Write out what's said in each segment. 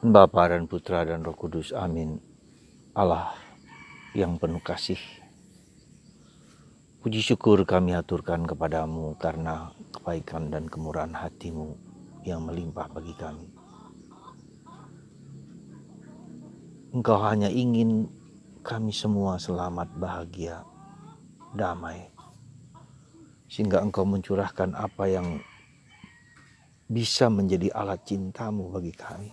Bapa dan Putra dan Roh Kudus, amin. Allah yang penuh kasih, puji syukur kami aturkan kepadamu karena kebaikan dan kemurahan hatimu yang melimpah bagi kami. Engkau hanya ingin kami semua selamat, bahagia, damai, sehingga engkau mencurahkan apa yang bisa menjadi alat cintamu bagi kami.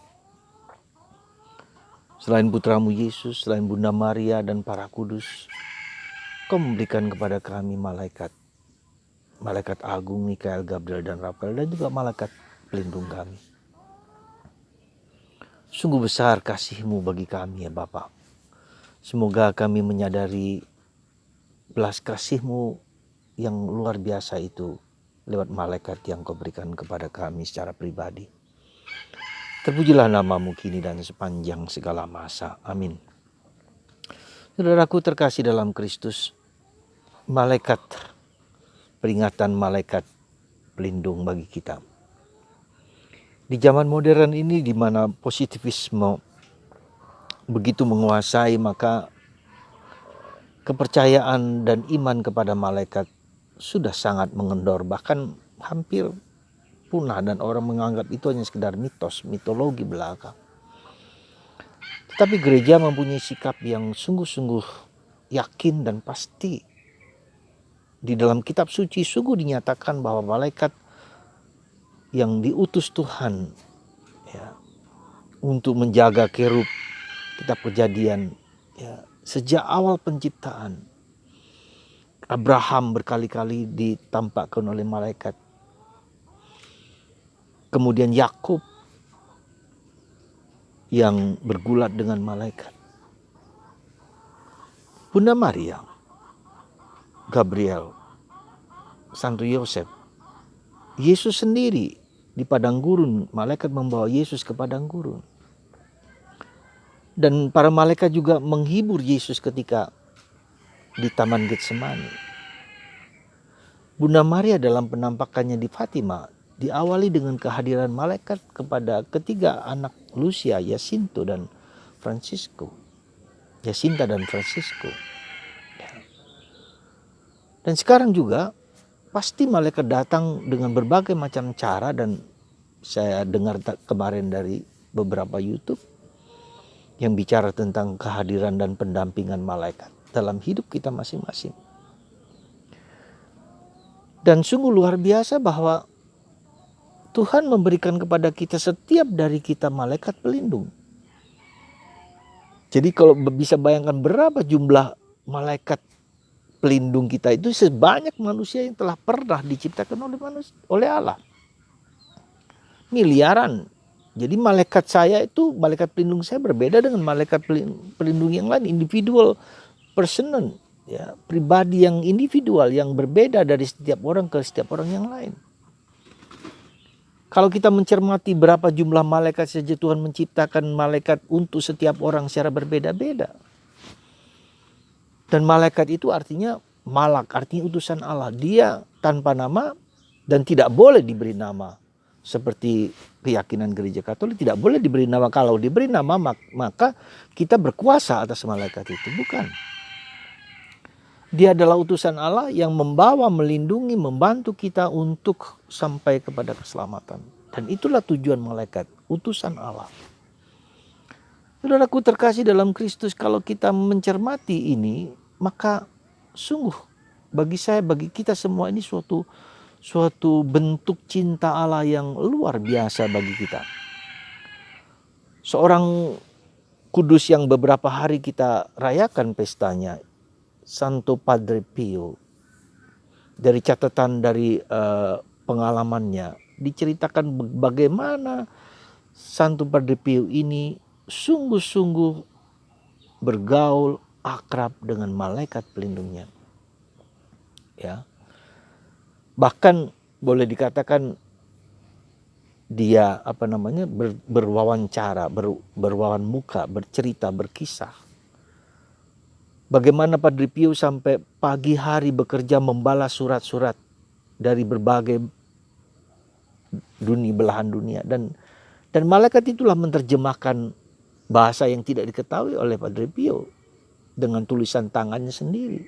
Selain putramu Yesus, selain Bunda Maria dan para kudus, kau memberikan kepada kami malaikat agung, Mikael, Gabriel, dan Rafael, dan juga malaikat pelindung kami. Sungguh besar kasih-Mu bagi kami ya Bapa. Semoga kami menyadari belas kasih-Mu yang luar biasa itu lewat malaikat yang kau berikan kepada kami secara pribadi. Terpujilah namamu kini dan sepanjang segala masa. Amin. Saudaraku terkasih dalam Kristus, peringatan malaikat pelindung bagi kita. Di zaman modern ini di mana positivisme begitu menguasai, maka kepercayaan dan iman kepada malaikat sudah sangat mengendor, bahkan hampir punah, dan orang menganggap itu hanya sekedar mitos, mitologi belaka. Tetapi gereja mempunyai sikap yang sungguh-sungguh yakin dan pasti. Di dalam kitab suci sungguh dinyatakan bahwa malaikat yang diutus Tuhan ya, untuk menjaga kerub, kitab Kejadian ya, sejak awal penciptaan. Abraham berkali-kali ditampakkan oleh malaikat. Kemudian Yakub yang bergulat dengan malaikat. Bunda Maria, Gabriel, Santo Yosef, Yesus sendiri di padang gurun, malaikat membawa Yesus ke padang gurun. Dan para malaikat juga menghibur Yesus ketika di Taman Getsemani. Bunda Maria dalam penampakannya di Fatima diawali dengan kehadiran malaikat kepada ketiga anak Lucia, Jacinta dan Francisco. Dan sekarang juga pasti malaikat datang dengan berbagai macam cara, dan saya dengar kemarin dari beberapa YouTube yang bicara tentang kehadiran dan pendampingan malaikat dalam hidup kita masing-masing. Dan sungguh luar biasa bahwa Tuhan memberikan kepada kita, setiap dari kita, malaikat pelindung. Jadi kalau bisa bayangkan berapa jumlah malaikat pelindung kita itu sebanyak manusia yang telah pernah diciptakan oleh Allah. Miliaran. Jadi malaikat pelindung saya berbeda dengan malaikat pelindung yang lain, individual person, ya, pribadi yang individual yang berbeda dari setiap orang ke setiap orang yang lain. Kalau kita mencermati berapa jumlah malaikat saja Tuhan menciptakan malaikat untuk setiap orang secara berbeda-beda. Dan malaikat itu artinya malak, artinya utusan Allah. Dia tanpa nama dan tidak boleh diberi nama. Seperti keyakinan gereja Katolik, tidak boleh diberi nama. Kalau diberi nama maka kita berkuasa atas malaikat itu. Bukan. Dia adalah utusan Allah yang membawa, melindungi, membantu kita untuk sampai kepada keselamatan. Dan itulah tujuan malaikat, utusan Allah. Saudaraku terkasih dalam Kristus, kalau kita mencermati ini, maka sungguh bagi saya, bagi kita semua ini suatu bentuk cinta Allah yang luar biasa bagi kita. Seorang kudus yang beberapa hari kita rayakan pestanya, Santo Padre Pio, dari catatan dari pengalamannya diceritakan bagaimana Santo Padre Pio ini sungguh-sungguh bergaul akrab dengan malaikat pelindungnya. Ya. Bahkan boleh dikatakan dia berwawancara, berwawan muka, bercerita, berkisah. Bagaimana Padre Pio sampai pagi hari bekerja membalas surat-surat dari berbagai belahan dunia. Dan Dan malaikat itulah menerjemahkan bahasa yang tidak diketahui oleh Padre Pio dengan tulisan tangannya sendiri.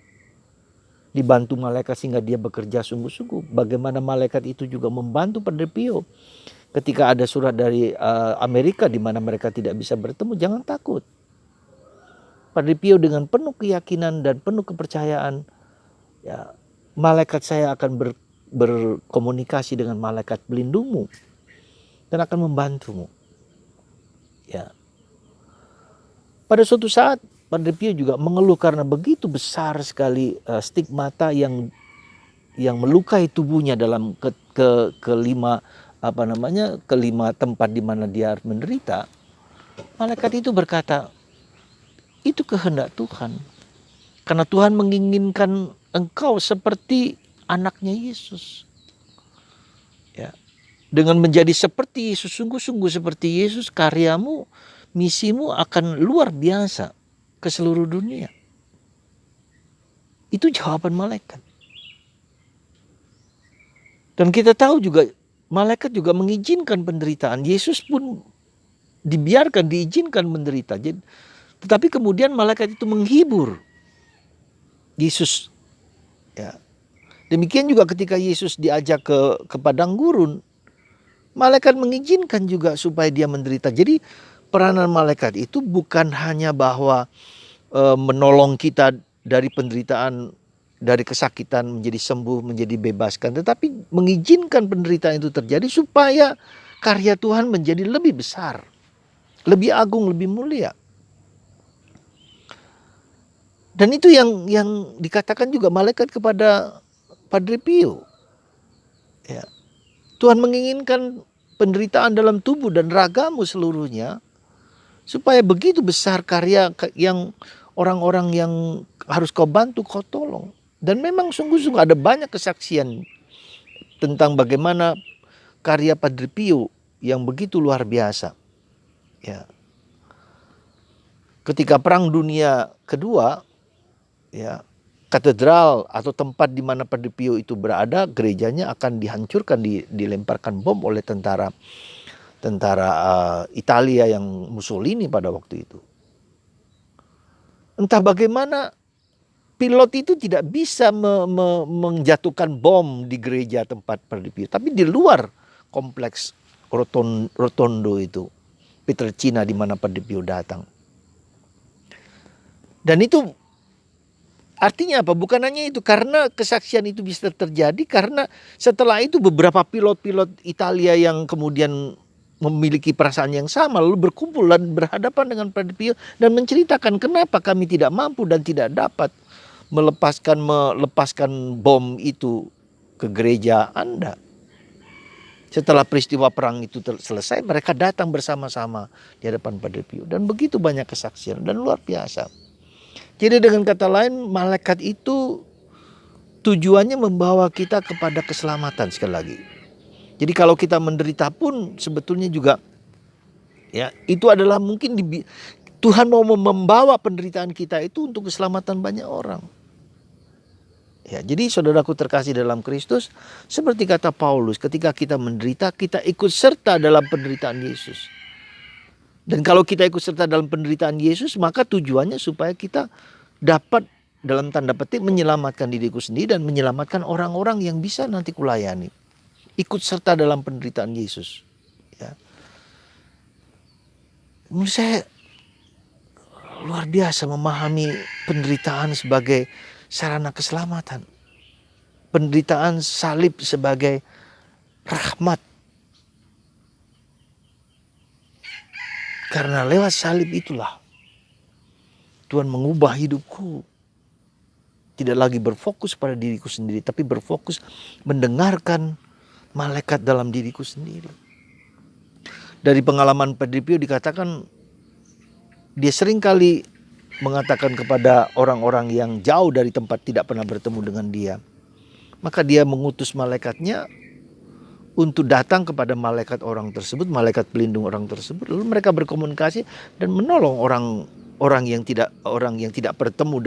Dibantu malaikat sehingga dia bekerja sungguh-sungguh. Bagaimana malaikat itu juga membantu Padre Pio. Ketika ada surat dari Amerika di mana mereka tidak bisa bertemu, jangan takut. Padre Pio dengan penuh keyakinan dan penuh kepercayaan, ya, malaikat saya akan berkomunikasi dengan malaikat pelindungmu dan akan membantumu. Ya. Pada suatu saat Padre Pio juga mengeluh karena begitu besar sekali stigmata yang melukai tubuhnya dalam kelima tempat di mana dia menderita. Malaikat itu berkata, itu kehendak Tuhan. Karena Tuhan menginginkan engkau seperti anaknya Yesus. Ya. Dengan menjadi seperti Yesus, sungguh-sungguh seperti Yesus, karyamu, misimu akan luar biasa ke seluruh dunia. Itu jawaban malaikat. Dan kita tahu juga malaikat juga mengizinkan penderitaan. Yesus pun diizinkan menderita. Tetapi kemudian malaikat itu menghibur Yesus. Ya. Demikian juga ketika Yesus diajak ke padang gurun, malaikat mengizinkan juga supaya dia menderita. Jadi peranan malaikat itu bukan hanya bahwa menolong kita dari penderitaan, dari kesakitan menjadi sembuh, menjadi bebaskan, tetapi mengizinkan penderitaan itu terjadi supaya karya Tuhan menjadi lebih besar, lebih agung, lebih mulia. Dan itu yang dikatakan juga malaikat kepada Padre Pio. Ya. Tuhan menginginkan penderitaan dalam tubuh dan ragamu seluruhnya, supaya begitu besar karya yang orang-orang yang harus kau bantu, kau tolong. Dan memang sungguh-sungguh ada banyak kesaksian tentang bagaimana karya Padre Pio yang begitu luar biasa. Ya. Ketika Perang Dunia Kedua, ya, katedral atau tempat di mana Padre Pio itu berada, gerejanya akan dihancurkan, dilemparkan bom oleh tentara Italia yang Mussolini pada waktu itu. Entah bagaimana pilot itu tidak bisa menjatuhkan bom di gereja tempat Padre Pio, tapi di luar kompleks Rotondo itu, Pietrelcina, di mana Padre Pio datang. Dan itu artinya apa? Bukan hanya itu, karena kesaksian itu bisa terjadi karena setelah itu beberapa pilot-pilot Italia yang kemudian memiliki perasaan yang sama lalu berkumpul dan berhadapan dengan Padre Pio dan menceritakan kenapa kami tidak mampu dan tidak dapat melepaskan bom itu ke gereja Anda. Setelah peristiwa perang itu selesai, mereka datang bersama-sama di hadapan Padre Pio dan begitu banyak kesaksian dan luar biasa. Jadi dengan kata lain, malaikat itu tujuannya membawa kita kepada keselamatan sekali lagi. Jadi kalau kita menderita pun sebetulnya juga, ya, itu adalah mungkin Tuhan mau membawa penderitaan kita itu untuk keselamatan banyak orang. Ya, jadi saudaraku terkasih dalam Kristus, seperti kata Paulus, ketika kita menderita, kita ikut serta dalam penderitaan Yesus. Dan kalau kita ikut serta dalam penderitaan Yesus, maka tujuannya supaya kita dapat dalam tanda petik menyelamatkan diriku sendiri dan menyelamatkan orang-orang yang bisa nanti kulayani. Ikut serta dalam penderitaan Yesus. Ya. Menurut saya luar biasa memahami penderitaan sebagai sarana keselamatan. Penderitaan salib sebagai rahmat. Karena lewat salib itulah Tuhan mengubah hidupku. Tidak lagi berfokus pada diriku sendiri, tapi berfokus mendengarkan malaikat dalam diriku sendiri. Dari pengalaman Padre Pio dikatakan, dia sering kali mengatakan kepada orang-orang yang jauh dari tempat tidak pernah bertemu dengan dia. Maka dia mengutus malaikatnya untuk datang kepada malaikat orang tersebut, malaikat pelindung orang tersebut, lalu mereka berkomunikasi dan menolong orang yang tidak bertemu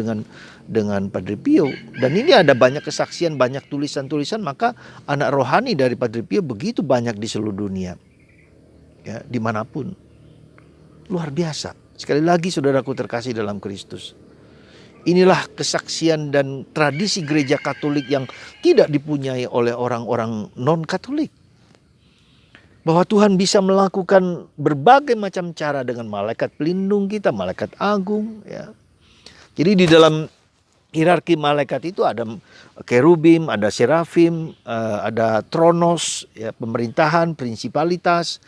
dengan Padre Pio. Dan ini ada banyak kesaksian, banyak tulisan-tulisan, maka anak rohani dari Padre Pio begitu banyak di seluruh dunia. ya, dimanapun. Luar biasa. Sekali lagi saudaraku terkasih dalam Kristus. Inilah kesaksian dan tradisi gereja Katolik yang tidak dipunyai oleh orang-orang non-Katolik. Bahwa Tuhan bisa melakukan berbagai macam cara dengan malaikat pelindung kita, malaikat agung. Ya. Jadi di dalam hierarki malaikat itu ada kerubim, ada serafim, ada tronos, ya, pemerintahan, prinsipalitas,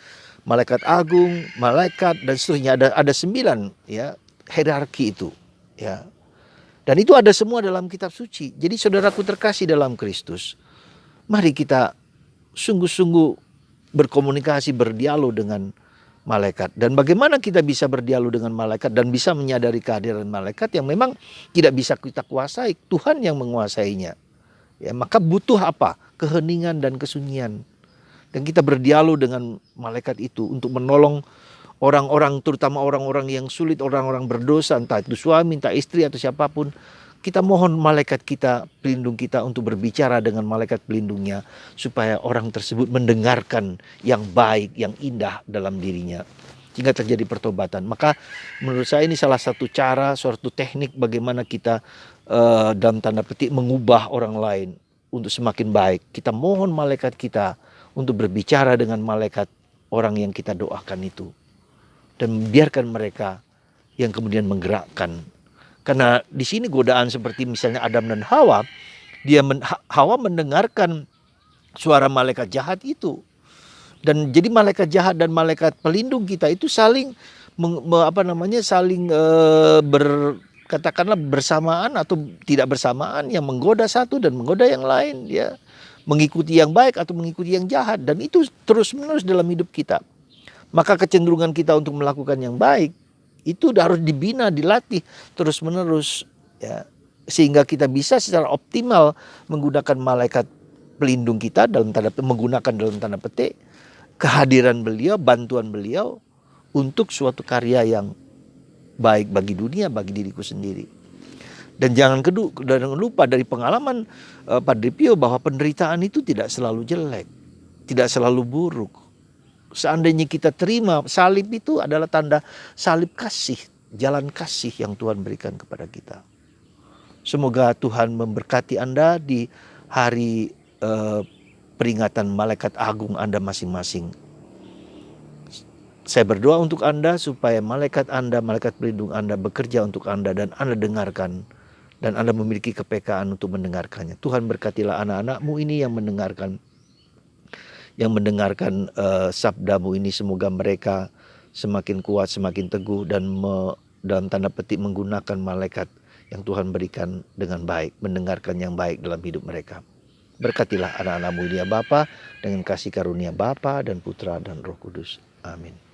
malaikat agung, malaikat dan seterusnya. Ada 9 ya hierarki itu. Ya. Dan itu ada semua dalam kitab suci. Jadi saudaraku terkasih dalam Kristus, mari kita sungguh-sungguh berkomunikasi, berdialog dengan malaikat. Dan bagaimana kita bisa berdialog dengan malaikat dan bisa menyadari kehadiran malaikat yang memang tidak bisa kita kuasai, Tuhan yang menguasainya. Ya, maka butuh apa? Keheningan dan kesunyian. Dan kita berdialog dengan malaikat itu untuk menolong orang-orang, terutama orang-orang yang sulit, orang-orang berdosa, entah itu suami, entah istri atau siapapun. Kita mohon malaikat kita, pelindung kita untuk berbicara dengan malaikat pelindungnya. Supaya orang tersebut mendengarkan yang baik, yang indah dalam dirinya. Sehingga terjadi pertobatan. Maka menurut saya ini salah satu cara, suatu teknik bagaimana kita dalam tanda petik mengubah orang lain untuk semakin baik. Kita mohon malaikat kita untuk berbicara dengan malaikat orang yang kita doakan itu. Dan biarkan mereka yang kemudian menggerakkan. Karena di sini godaan seperti misalnya Adam dan Hawa, Hawa mendengarkan suara malaikat jahat itu. Dan jadi malaikat jahat dan malaikat pelindung kita itu saling katakanlah bersamaan atau tidak bersamaan, yang menggoda satu dan menggoda yang lain, ya. Mengikuti yang baik atau mengikuti yang jahat, dan itu terus-menerus dalam hidup kita. Maka kecenderungan kita untuk melakukan yang baik itu harus dibina, dilatih terus-menerus, ya, sehingga kita bisa secara optimal menggunakan malaikat pelindung kita menggunakan dalam tanda petik kehadiran beliau, bantuan beliau untuk suatu karya yang baik bagi dunia, bagi diriku sendiri. Dan jangan lupa dari pengalaman Padre Pio bahwa penderitaan itu tidak selalu jelek, tidak selalu buruk. Seandainya kita terima salib itu adalah tanda salib kasih, jalan kasih yang Tuhan berikan kepada kita. Semoga Tuhan memberkati Anda di hari peringatan malaikat agung Anda masing-masing. Saya berdoa untuk Anda supaya malaikat Anda, malaikat pelindung Anda bekerja untuk Anda dan Anda dengarkan. Dan Anda memiliki kepekaan untuk mendengarkannya. Tuhan berkatilah anak-anak-Mu ini yang mendengarkan sabda-Mu ini. Semoga mereka semakin kuat, semakin teguh, dan dalam tanda petik menggunakan malaikat yang Tuhan berikan dengan baik, mendengarkan yang baik dalam hidup mereka. Berkatilah anak-anak-Mu ini ya Bapa, dengan kasih karunia Bapa dan Putra dan Roh Kudus. Amin.